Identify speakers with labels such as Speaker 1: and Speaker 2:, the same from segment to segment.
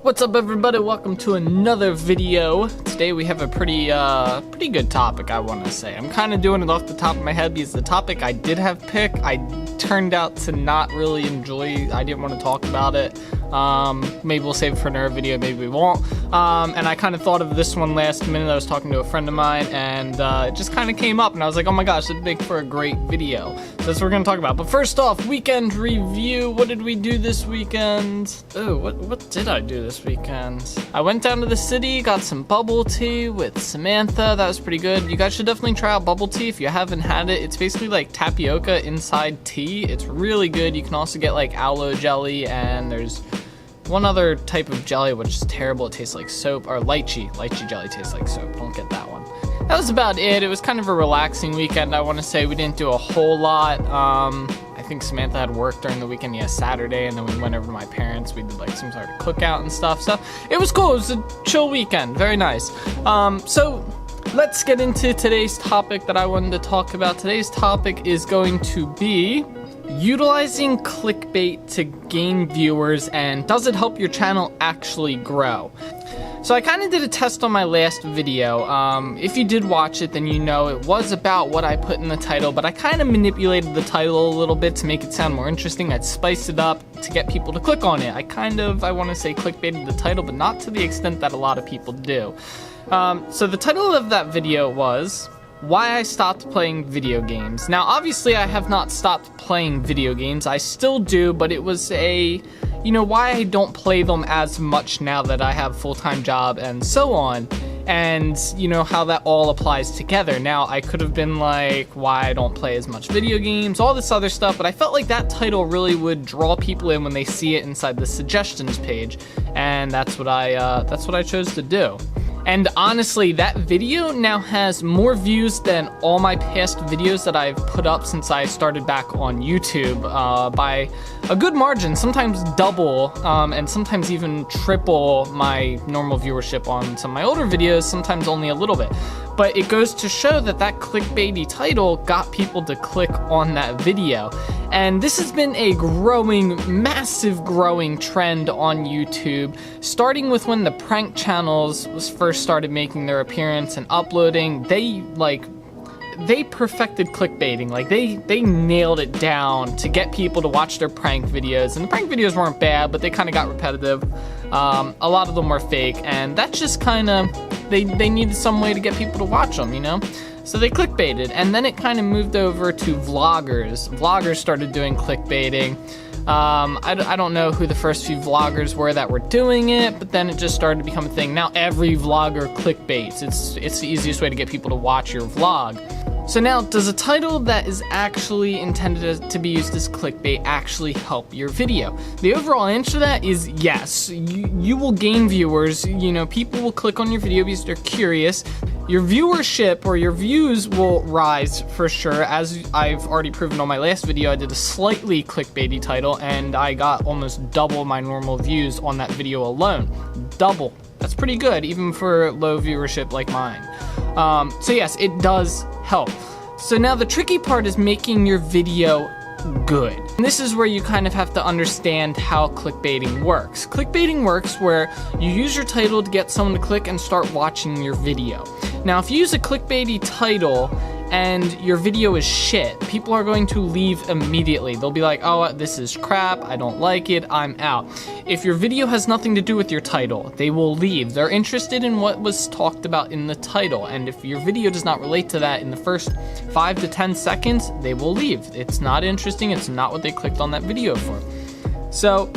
Speaker 1: What's up, everybody? Welcome to another video. Today we have a pretty good topic, I want to say. I'm kind of doing it off the top of my head because the topic I did have picked, I turned out to not really enjoy. I didn't want to talk about it. Maybe we'll save it for another video, maybe we won't. And I kind of thought of this one last minute. I was talking to a friend of mine, and it just kind of came up, and I was like, oh my gosh, it'd make for a great video. So that's what we're going to talk about. But first off, weekend review. What did we do this weekend? Oh, what did I do this weekend? I went down to the city, got some bubble tea with Samantha. That was pretty good. You guys should definitely try out bubble tea if you haven't had it. It's basically like tapioca inside tea. It's really good. You can also get like aloe jelly, and there's one other type of jelly which is terrible. It tastes like soap, or lychee. Lychee jelly tastes like soap. Don't get that one. That was about it. It was kind of a relaxing weekend, I want to say. We didn't do a whole lot. I think Samantha had work during the weekend, Saturday, and then we went over to my parents. We did like some sort of cookout and stuff. So it was cool. It was a chill weekend. Very nice. So let's get into today's topic that I wanted to talk about. Today's topic is going to be utilizing clickbait to gain viewers, and does it help your channel actually grow? So I kind of did a test on my last video. If you did watch it, then you know it was about what I put in the title, but I kind of manipulated the title a little bit to make it sound more interesting. I'd spiced it up to get people to click on it. I want to say clickbaited the title, but not to the extent that a lot of people do. So the title of that video was why I stopped playing video games. Now, obviously, I have not stopped playing video games. I still do, but it was why I don't play them as much now that I have a full-time job and so on, and how that all applies together. Now, I could have been like, why I don't play as much video games, all this other stuff, but I felt like that title really would draw people in when they see it inside the suggestions page, and that's what I chose to do. And honestly, that video now has more views than all my past videos that I've put up since I started back on YouTube, by a good margin, sometimes double, and sometimes even triple my normal viewership on some of my older videos, sometimes only a little bit. But it goes to show that that clickbaity title got people to click on that video. And this has been a massive growing trend on YouTube, starting with when the prank channels first started making their appearance and uploading. They perfected clickbaiting. Like they nailed it down to get people to watch their prank videos. And the prank videos weren't bad, but they kind of got repetitive. A lot of them were fake, and that's just kind of, they needed some way to get people to watch them, So they clickbaited, and then it kind of moved over to vloggers. Vloggers started doing clickbaiting. I don't know who the first few vloggers were that were doing it, but then it just started to become a thing. Now every vlogger clickbaits. It's the easiest way to get people to watch your vlog. So now, does a title that is actually intended to be used as clickbait actually help your video? The overall answer to that is yes. You will gain viewers. People will click on your video because they're curious. Your viewership or your views will rise for sure. As I've already proven on my last video, I did a slightly clickbaity title, and I got almost double my normal views on that video alone. Double. That's pretty good, even for low viewership like mine. So yes, it does help. So now the tricky part is making your video good. And this is where you kind of have to understand how clickbaiting works. Clickbaiting works where you use your title to get someone to click and start watching your video. Now, if you use a clickbaity title and your video is shit, people are going to leave immediately. They'll be like, oh, this is crap, I don't like it, I'm out. If your video has nothing to do with your title, they will leave. They're interested in what was talked about in the title, and if your video does not relate to that in the first 5 to 10 seconds, they will leave. It's not interesting, it's not what they clicked on that video for. So,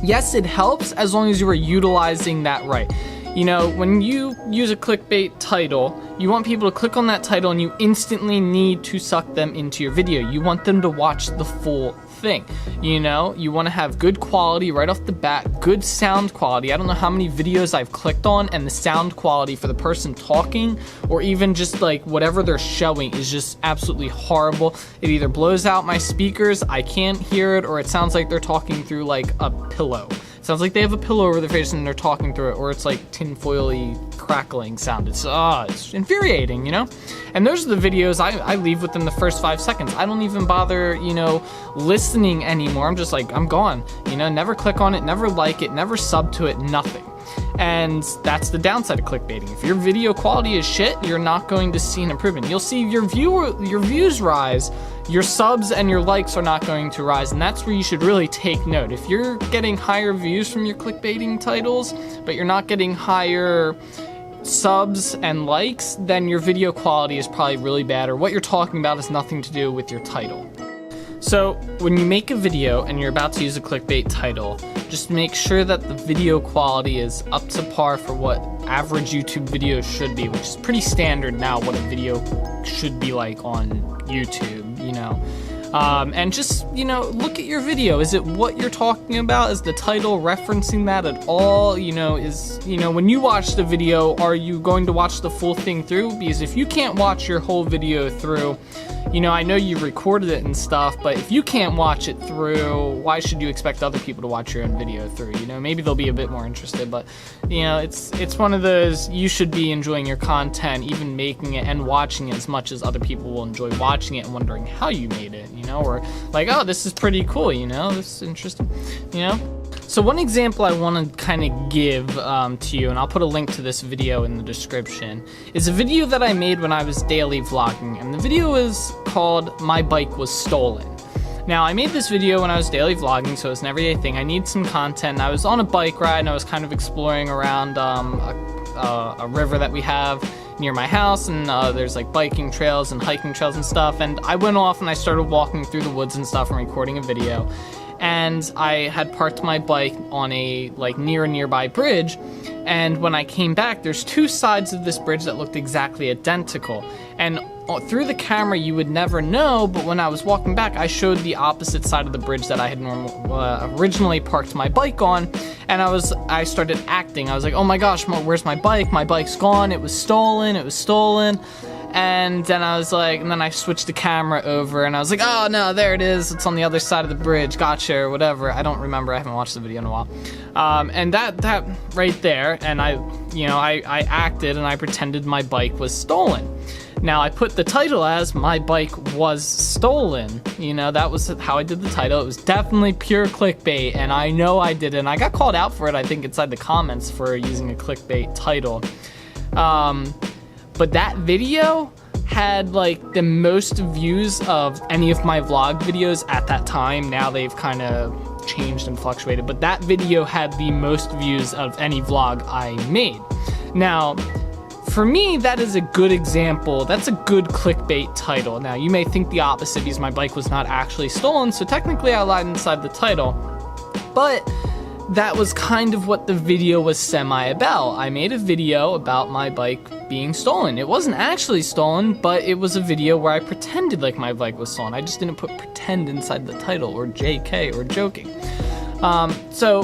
Speaker 1: yes, it helps as long as you are utilizing that right. When you use a clickbait title, you want people to click on that title and you instantly need to suck them into your video. You want them to watch the full thing. You want to have good quality right off the bat, good sound quality. I don't know how many videos I've clicked on and the sound quality for the person talking, or even just like whatever they're showing, is just absolutely horrible. It either blows out my speakers, I can't hear it, or it sounds like they're talking through like a pillow. Sounds like they have a pillow over their face and they're talking through it, or it's like tinfoily crackling sound. It's infuriating, you know? And those are the videos I leave within the first 5 seconds. I don't even bother, you know, listening anymore. I'm just like, I'm gone, you know, never click on it, never like it, never sub to it, nothing. And that's the downside of clickbaiting. If your video quality is shit, you're not going to see an improvement. You'll see your views rise, your subs and your likes are not going to rise, and that's where you should really take note. If you're getting higher views from your clickbaiting titles, but you're not getting higher subs and likes, then your video quality is probably really bad, or what you're talking about has nothing to do with your title. So when you make a video and you're about to use a clickbait title, just make sure that the video quality is up to par for what average YouTube videos should be, which is pretty standard now what a video should be like on YouTube, you know. And just, you know, look at your video. Is it what you're talking about? Is the title referencing that at all? You know, when you watch the video, are you going to watch the full thing through? Because if you can't watch your whole video through, you know, I know you recorded it and stuff, but if you can't watch it through, why should you expect other people to watch your own video through? You know, maybe they'll be a bit more interested, but, you know, it's one of those, you should be enjoying your content, even making it and watching it as much as other people will enjoy watching it and wondering how you made it, you know, or like, oh, this is pretty cool, you know, this is interesting, you know? So one example I want to kind of give to you, and I'll put a link to this video in the description, is a video that I made when I was daily vlogging, and the video is called My Bike Was Stolen. Now, I made this video when I was daily vlogging, so it's an everyday thing. I need some content, and I was on a bike ride, and I was kind of exploring around a river that we have near my house, and there's like biking trails and hiking trails and stuff, and I went off and I started walking through the woods and stuff and recording a video. And I had parked my bike on a near a nearby bridge, and when I came back, there's two sides of this bridge that looked exactly identical, and through the camera you would never know, but when I was walking back I showed the opposite side of the bridge that I had originally parked my bike on, and I started acting. I was like, oh my gosh, where's my bike? My bike's gone, it was stolen. And then I was like, and then I switched the camera over and I was like, oh no, there it is. It's on the other side of the bridge. Gotcha, or whatever. I don't remember. I haven't watched the video in a while. And that right there, and I acted and I pretended my bike was stolen. Now I put the title as My Bike Was Stolen. You know, that was how I did the title. It was definitely pure clickbait, and I know I did it. And I got called out for it, I think, inside the comments for using a clickbait title. But that video had like the most views of any of my vlog videos at that time. Now they've kind of changed and fluctuated, but that video had the most views of any vlog I made. Now, for me, that is a good example. That's a good clickbait title. Now, you may think the opposite because my bike was not actually stolen, so technically I lied inside the title. But that was kind of what the video was semi-about. I made a video about my bike being stolen. It wasn't actually stolen, but it was a video where I pretended like my bike was stolen. I just didn't put pretend inside the title, or JK, or joking. So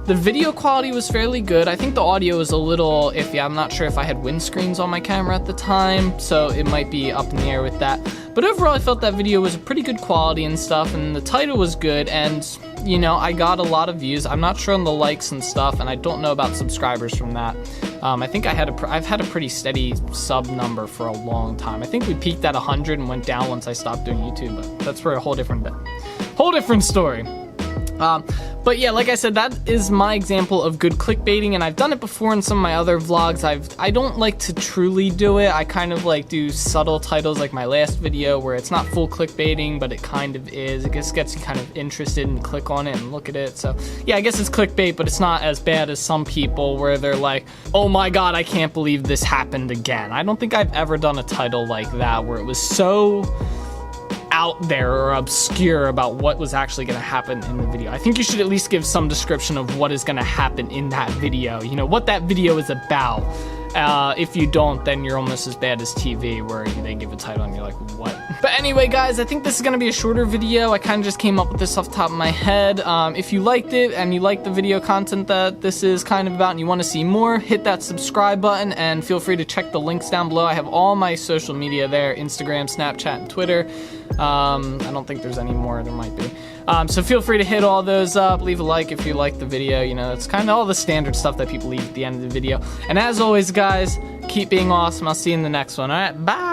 Speaker 1: the video quality was fairly good. I think the audio was a little iffy. I'm not sure if I had windscreens on my camera at the time, so it might be up in the air with that. But overall, I felt that video was a pretty good quality and stuff, and the title was good, and, you know, I got a lot of views. I'm not sure on the likes and stuff, and I don't know about subscribers from that. I think I've had a pretty steady sub number for a long time. I think we peaked at 100 and went down once I stopped doing YouTube, but that's for a whole different story. But yeah, like I said, that is my example of good clickbaiting, and I've done it before in some of my other vlogs. I don't like to truly do it. I kind of like do subtle titles like my last video where it's not full clickbaiting, but it kind of is. It just gets you kind of interested and click on it and look at it. So yeah, I guess it's clickbait, but it's not as bad as some people where they're like, oh my god, I can't believe this happened again. I don't think I've ever done a title like that where it was so out there or obscure about what was actually going to happen in the video. I think you should at least give some description of what is going to happen in that video, you know, what that video is about. If you don't, then you're almost as bad as TV, where they give a title and you're like, what? But anyway, guys, I think this is going to be a shorter video. I kind of just came up with this off the top of my head. If you liked it and you like the video content that this is kind of about and you want to see more, hit that subscribe button and feel free to check the links down below. I have all my social media there, Instagram, Snapchat, and Twitter. I don't think there's any more, there might be. So feel free to hit all those up, leave a like if you like the video, you know, it's kind of all the standard stuff that people leave at the end of the video. And as always, guys, keep being awesome. I'll see you in the next one. All right, bye!